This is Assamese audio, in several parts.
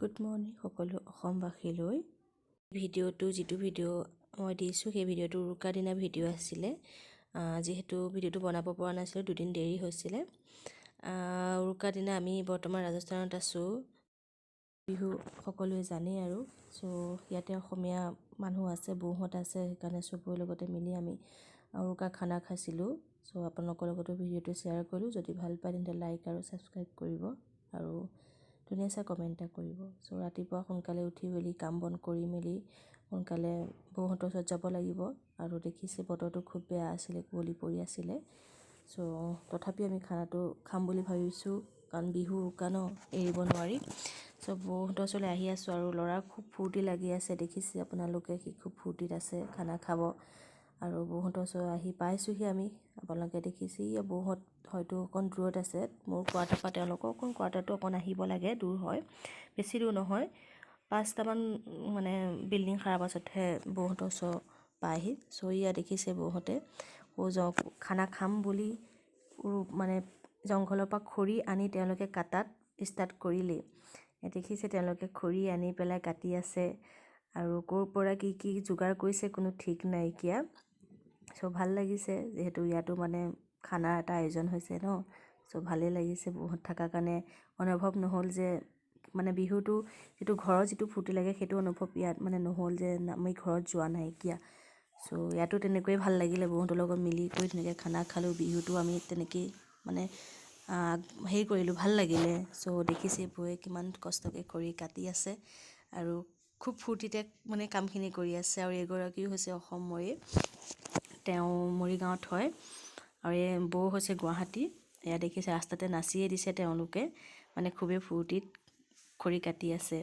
গুড মৰ্ণিং সকলো অসমবাসীলৈ। যিটো ভিডিঅ' মই দিছোঁ সেই ভিডিঅ'টো উৰুকাৰ দিনা ভিডিঅ' আছিলে। যিহেতু ভিডিঅ'টো বনাব পৰা নাছিলোঁ, দুদিন দেৰি হৈছিলে। উৰুকাৰ দিনা আমি বৰ্তমান ৰাজস্থানত আছোঁ। বিহু সকলোৱে জানেই আৰু ইয়াতে অসমীয়া মানুহ আছে, বৌহঁত আছে, সেইকাৰণে চবৰে লগতে মিলি আমি উৰুকাৰ খানা খাইছিলোঁ। আপোনালোকৰ লগতো ভিডিঅ'টো শ্বেয়াৰ কৰিলোঁ। যদি ভাল পায় তেন্তে লাইক আৰু ছাবস্ক্ৰাইব কৰিব আৰু ধুনীয়া চাই কমেণ্ট এটা কৰিব। ৰাতিপুৱা সোনকালে উঠি মেলি কাম বন কৰি মেলি সোনকালে বৌহঁতৰ ওচৰত যাব লাগিব। আৰু দেখিছে বতৰটো খুব বেয়া আছিলে, কুঁৱলী পৰি আছিলে। তথাপি আমি খানাটো খাম বুলি ভাবিছোঁ, কাৰণ বিহু উৰুকা ন, এৰিব নোৱাৰি। বৌহঁতৰ ওচৰলৈ আহি আছোঁ আৰু ল'ৰাৰ খুব ফূৰ্তি লাগি আছে। দেখিছে আপোনালোকে, সি খুব ফূৰ্তিত আছে খানা খাব। আৰু বৌহঁতৰ ওচৰত আহি পাইছোঁহি আমি। আপোনালোকে দেখিছে বৌহঁত হয়তো অকণ দূৰত আছে মোৰ কোৱাৰ্টাৰ পৰা। তেওঁলোকৰ কোৱাৰ্টাৰটো অকণ আহিব লাগে, দূৰ হয়, বেছি দূৰ নহয়। 5টামান বিল্ডিং সাৰাৰ পাছতহে বৌহঁতৰ ওচৰ পায়হি। দেখিছে বৌহঁতে খানা খাম বুলি জংঘলৰ পৰা খৰি আনি তেওঁলোকে কাটাত ষ্টাৰ্ট কৰিলেই। দেখিছে তেওঁলোকে খৰি আনি পেলাই কাটি আছে আৰু ক'ৰ পৰা কি যোগাৰ কৰিছে কোনো ঠিক নাইকিয়া। ভাল লাগিছে, যিহেতু ইয়াতো খানাৰ এটা আয়োজন হৈছে ন। ভালেই লাগিছে বৌহঁত থকাৰ কাৰণে। অনুভৱ নহ'ল যে বিহুটো ঘৰৰ যিটো ফূৰ্তি লাগে সেইটো অনুভৱ ইয়াত নহ'ল যে আমি ঘৰত যোৱা নাইকিয়া। ইয়াতো তেনেকৈয়ে ভাল লাগিলে, বৌহঁতৰ লগত মিলি কৰি তেনেকৈ খানা খালোঁ। বিহুটো আমি তেনেকৈয়ে হেৰি কৰিলোঁ, ভাল লাগিলে। দেখিছে বৌয়ে কিমান কষ্টকৈ খৰি কাটি আছে আৰু খুব ফূৰ্তিতে কামখিনি কৰি আছে। আৰু এগৰাকীও হৈছে অসমৰে, তেওঁ মৰিগাঁৱত হয় আৰু বৌ হৈছে গুৱাহাটী। এয়া দেখিছে ৰাস্তাতে নাচিয়ে দিছে তেওঁলোকে, খুবেই ফূৰ্তিত খৰি কাটি আছে।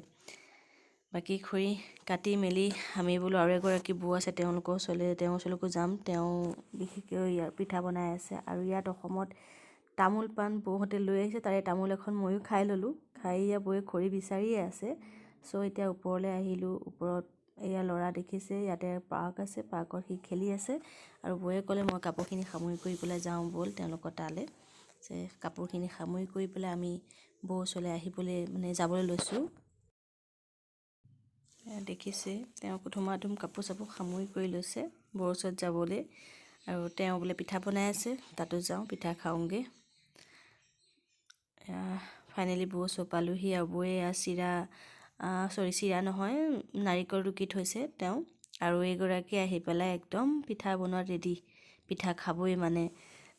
বাকী খৰি কাটি মেলি আমি বোলো আৰু এগৰাকী বৌ আছে তেওঁৰ ওচৰলৈকো যাম। তেওঁ বিশেষকৈ ইয়াৰ পিঠা বনাই আছে। আৰু ইয়াত অসমত তামোল পাণ বৌহঁতে লৈ আহিছে, তাৰে তামোল এখন ময়ো খাই ল'লোঁ। খাই বৌয়ে খৰি বিচাৰিয়ে আছে। এতিয়া ওপৰলৈ আহিলোঁ। ওপৰত এয়া ল'ৰা দেখিছে, ইয়াতে পাৰ্ক আছে, পাৰ্কত সি খেলি আছে। আৰু বৌয়ে ক'লে মই কাপোৰখিনি সামৰি কৰি পেলাই যাওঁ ব'ল তেওঁলোকৰ তালৈ। কাপোৰখিনি সামৰি কৰি পেলাই আমি বৌ ওচৰলৈ যাবলৈ লৈছোঁ। দেখিছে তেওঁ ধুমাধুম কাপোৰ চাপোৰ সামৰি কৰি লৈছে বৌৰ ওচৰত যাবলৈ। আৰু তেওঁ বোলে পিঠা বনাই আছে, তাতো যাওঁ, পিঠা খাওঁগৈ। ফাইনেলি বৌ ওচৰ পালোঁহি আৰু বৌয়ে চিৰা নহয়, নাৰিকল ৰুকি থৈছে তেওঁ। আৰু এইগৰাকী আহি পেলাই একদম পিঠা বনোৱাত ৰেডি, পিঠা খাবই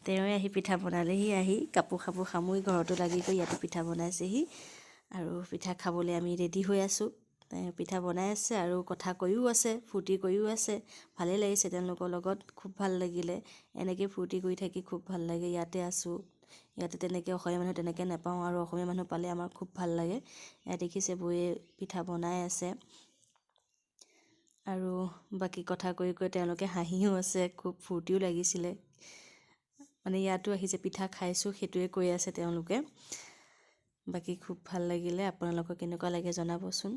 তেওঁৱে আহি পিঠা বনালেহি। আহি কাপোৰ সামৰি ঘৰতো লাগি কৰি ইয়াতো পিঠা বনাইছেহি। আৰু পিঠা খাবলৈ আমি ৰেডি হৈ আছোঁ। পিঠা বনাই আছে আৰু কথা কৈও আছে, ফূৰ্তি কৰিও আছে। ভালেই লাগিছে তেওঁলোকৰ লগত, খুব ভাল লাগিলে। এনেকৈ ফূৰ্তি কৰি থাকি খুব ভাল লাগে। ইয়াতে আছোঁ, ইয়াতে তেনেকৈ অসমীয়া মানুহ তেনেকৈ নাপাওঁ, আৰু অসমীয়া মানুহ পালে আমাৰ খুব ভাল লাগে। ইয়াত দেখিছে বৌয়ে পিঠা বনাই আছে আৰু বাকী কথা কৈ তেওঁলোকে হাঁহিও আছে, খুব ফূৰ্তিও লাগিছিলে। ইয়াতো আহিছে, পিঠা খাইছোঁ সেইটোৱে কৈ আছে তেওঁলোকে। বাকী খুব ভাল লাগিলে। আপোনালোকৰ কেনেকুৱা লাগে জনাবচোন।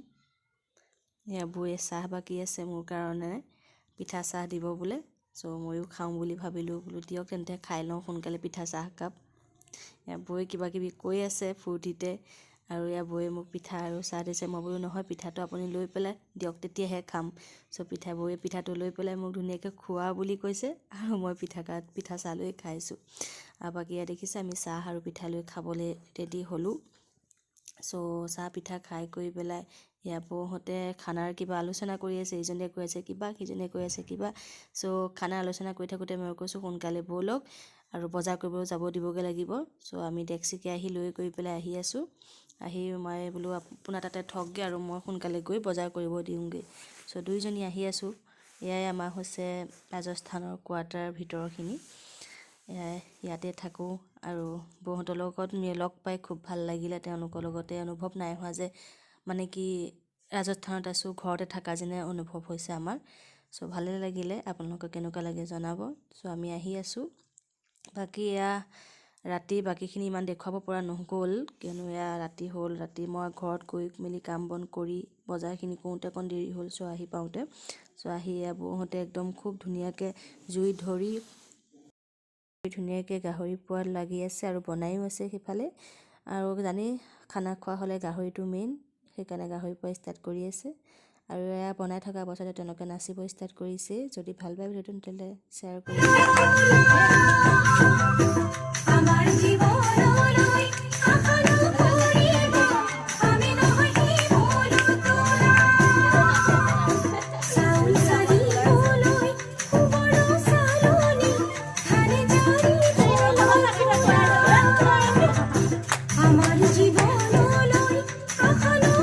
বৌয়ে চাহ বাকি আছে মোৰ কাৰণে, পিঠা চাহ দিব বোলে। ময়ো খাওঁ বুলি ভাবিলোঁ, বোলো দিয়ক তেন্তে খাই লওঁ সোনকালে পিঠা চাহ একাপ। বৌয়ে কিবা কিবি কৈ আছে ফূৰ্তিতে। আৰু বৌয়ে মোক পিঠা আৰু চাহ দিছে। মই বোলো নহয়, পিঠাটো আপুনি লৈ পেলাই দিয়ক, তেতিয়াহে খাম। বৌয়ে পিঠাটো লৈ পেলাই মোক ধুনীয়াকৈ খোৱা বুলি কৈছে, আৰু মই পিঠা চাহ লৈ খাইছোঁ। আৰু বাকী দেখিছে আমি চাহ আৰু পিঠা লৈ খাবলৈ ৰেডি হ'লোঁ। চাহ পিঠা খাই কৰি পেলাই বৌহঁতে খানাৰ কিবা আলোচনা কৰি আছে। ইজনীয়ে কৈ আছে কিবা, সিজনীয়ে কৈ আছে কিবা। খানাৰ আলোচনা কৰি থাকোঁতে মই কৈছোঁ সোনকালে ব'লক, আৰু বজাৰ কৰিবলৈ যাব দিবগৈ লাগিব। আমি ডেক্সি কেৰাহী লৈ কৰি পেলাই আহি আছোঁ। আহি মই বোলো আপোনাৰ তাতে থকগৈ আৰু মই সোনকালে গৈ বজাৰ কৰিব দিওঁগৈ। দুইজনী আহি আছোঁ। এয়াই আমাৰ হৈছে ৰাজস্থানৰ কোৱাৰ্টাৰ ভিতৰৰখিনি। ইয়াতে থাকোঁ আৰু বৌহঁতৰ লগত লগ পাই খুব ভাল লাগিলে। তেওঁলোকৰ লগতে অনুভৱ নাই হোৱা যে ৰাজস্থানত আছোঁ, ঘৰতে থকা যেনে অনুভৱ হৈছে আমাৰ। ভালেই লাগিলে। আপোনালোকক কেনেকুৱা লাগে জনাব। আমি আহি আছোঁ। বাকী ৰাতি বাকীখিনি ইমান দেখুৱাব পৰা নগ'ল, কিয়নো ৰাতি হ'ল। ৰাতি মই ঘৰত গৈ মেলি কাম বন কৰি বজাৰখিনি কৰোঁতে অকণ দেৰি হ'ল। আহি পাওঁতে আহি বৌহঁতে একদম খুব ধুনীয়াকৈ জুই ধৰি ধুনীয়াকৈ গাহৰি পোৱাত লাগি আছে আৰু বনায়ো আছে সিফালে। আৰু জানেই খানা খোৱা হ'লে গাহৰিটো মেইন, সেইকাৰণে গাহৰি পোৱা ষ্টাৰ্ট কৰি আছে আৰু এয়া বনাই থকা অৱস্থাতে তেওঁলোকে নাচিব ষ্টাৰ্ট কৰিছে যদি ভাল পায় ভিডিঅ'টো তেতিয়াহ'লে শ্বেয়াৰ কৰি আমাৰ জীৱনলৈ আশানো কৰিব আমি নহয় চাউল চাৰিবলৈ কুবৰ চালনি ধানে জাৰি আমাৰ জীৱনলৈ আশানো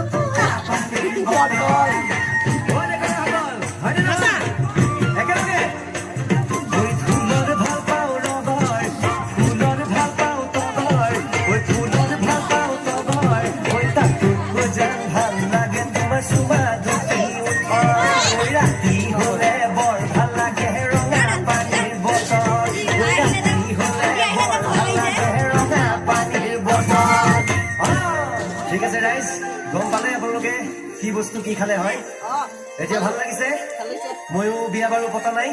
ঠিক আছে রাইজ গম পালে আপোনালোকে কি বস্তু কি খালে হয় এতিয়া ভাল লাগিছে ময়ো বিয়া বাৰু পতা নাই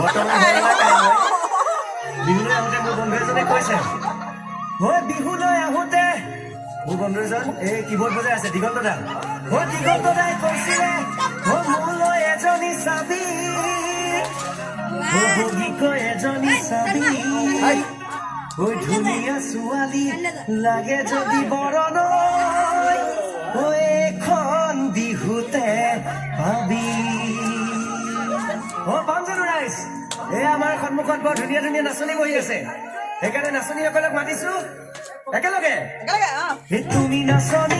বৰ্তমান বিহুলৈ আহোঁতে মোৰ বন্ধু এজনে কৈছে হয় বিহুলৈ আহোঁতে মোৰ বন্ধু এজন এই কিবৰ্ড বজাই আছে দিগন্ত দা হয় দিগন্ত দাই কৈছিলে মোলৈ এজনী চাবি এজনী চাবি ঐ ধুনীয়া ছোৱালী লাগে যদি বৰণলৈ ঐ এখন বিহুতে পাবি পাম জানো ৰাইজ এই আমাৰ সন্মুখত বৰ ধুনীয়া ধুনীয়া নাচনী বহি আছে সেইকাৰণে নাচনীসকলক মাতিছো একেলগে তুমি নাচনী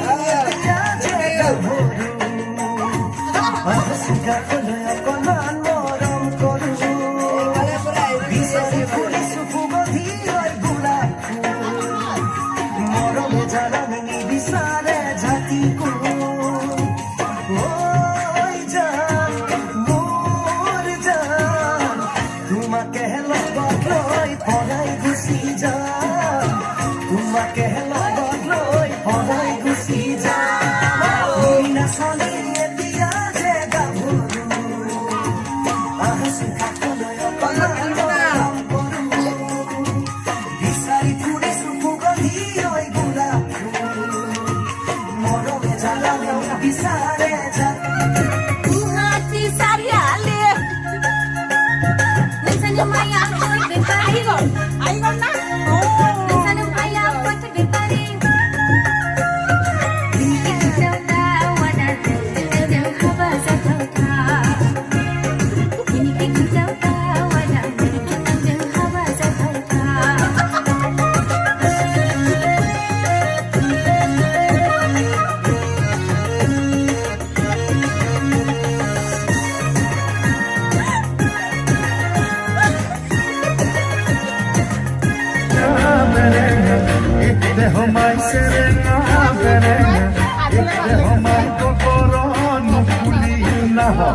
অকণমান মৰম কৰো বিচাৰি ফুৰিছো সুগন্ধি মৰমে জানানি নিবিচাৰে জাতি তোমাকে লগত লৈ পলাই গুচি যাম তোমাকে লগত লৈ পলাই গুচি যাম নাচনী এতিয়া যে গাভৰু আহছো কাষলৈ অকণমান মৰম কৰো বিচাৰি ফুৰিছো সুগন্ধি ঐ গোলাপ মৰমে জানানি বিচাৰে Hati sariale. Lesanya maya koi betari. Aigon na. Lesanya maya koi betari. Jauta wada jauh haba jauta. Ini kita jauta wada jauh haba jauta. Homai serena verena, ekte homai kokoro nukuli naho.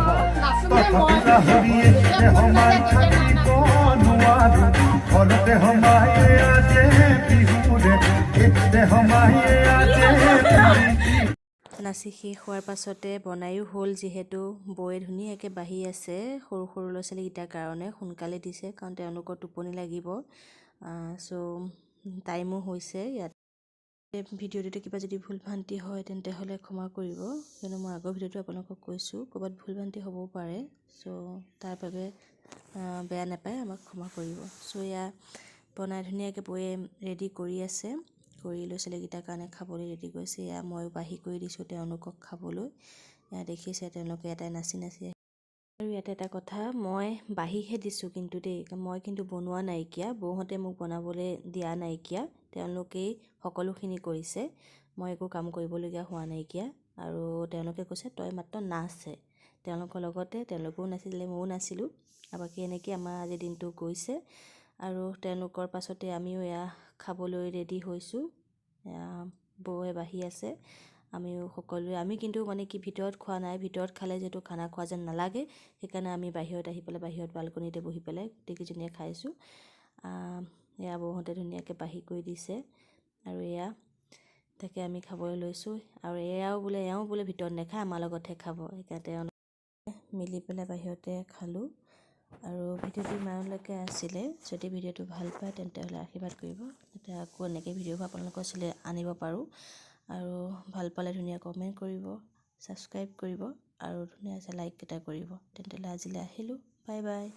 Tatapila hori ekte homai khati konuaru, horte homai aje bihure, ekte homai aje bihure. নাচি শেষ হোৱাৰ পাছতে বনায়ো হ'ল যিহেতু বৌয়ে ধুনীয়াকৈ বাঢ়ি আছে সৰু সৰু ল'ৰা ছোৱালীকেইটাৰ কাৰণে সোনকালে দিছে কাৰণ তেওঁলোকৰ টোপনি লাগিব চ' টাইমো হৈছে ইয়াত ভিডিঅ'টোতে কিবা যদি ভুল ভ্ৰান্তি হয় তেন্তে হ'লে ক্ষমা কৰিব কিয়নো মই আগৰ ভিডিঅ'টো আপোনালোকক কৈছোঁ ক'ৰবাত ভুল ভ্ৰান্তি হ'বও পাৰে চ' তাৰ বাবে বেয়া নাপায় আমাক ক্ষমা কৰিব চ' এয়া বনাই ধুনীয়াকৈ বৌয়ে ৰেডি কৰি আছে কৰি ল'ৰা ছোৱালীকেইটাৰ কাৰণে খাবলৈ ৰেডি কৰিছে এয়া মই বাঢ়ি কৰি দিছোঁ তেওঁলোকক খাবলৈ এয়া দেখিছে তেওঁলোকে এটাই নাচি নাচি আৰু ইয়াতে এটা কথা মই বাঢ়িহে দিছোঁ কিন্তু দেই মই কিন্তু বনোৱা নাইকিয়া বৌহঁতে মোক বনাবলৈ দিয়া নাইকিয়া তেওঁলোকেই সকলোখিনি কৰিছে মই একো কাম কৰিবলগীয়া হোৱা নাইকিয়া আৰু তেওঁলোকে কৈছে তই মাত্ৰ নাচে তেওঁলোকৰ লগতে তেওঁলোকেও নাচিছিলে ময়ো নাছিলোঁ আৰু বাকী এনেকৈ আমাৰ আজিৰ দিনটো গৈছে আৰু তেওঁলোকৰ পাছতে আমিও এয়া খাবলৈ ৰেডি হৈছোঁ বৌয়ে বাঢ়ি আছে আমিও সকলোৱে আমি কিন্তু মানে কি ভিতৰত খোৱা নাই ভিতৰত খালে যিহেতু খানা খোৱা যেন নালাগে সেইকাৰণে আমি বাহিৰত আহি পেলাই বাহিৰত বালকনিতে বহি পেলাই গোটেইকেইজনীয়ে খাইছোঁ এয়া বৌহঁতে ধুনীয়াকৈ বাঢ়ি কৰি দিছে আৰু এয়া তাকে আমি খাবলৈ লৈছোঁ আৰু এয়াও বোলে ভিতৰত নাখায় আমাৰ লগতহে খাব সেইকাৰণে তেওঁলোকে মিলি পেলাই বাহিৰতে খালোঁ আৰু ভিডিঅ'টো ইমানলৈকে আছিলে যদি ভিডিঅ'টো ভাল পায় তেন্তে হ'লে আশীৰ্বাদ কৰিব তেতিয়া আকৌ এনেকৈ ভিডিঅ'বোৰ আপোনালোকৰ ওচৰলৈ আনিব পাৰোঁ আৰু ভাল পালে ধুনীয়া কমেণ্ট কৰিব, ছাবস্ক্ৰাইব কৰিব আৰু ধুনীয়া লাইক এটা কৰিব। তেন্তে আজিলৈ আহিলোঁ, বাই বাই।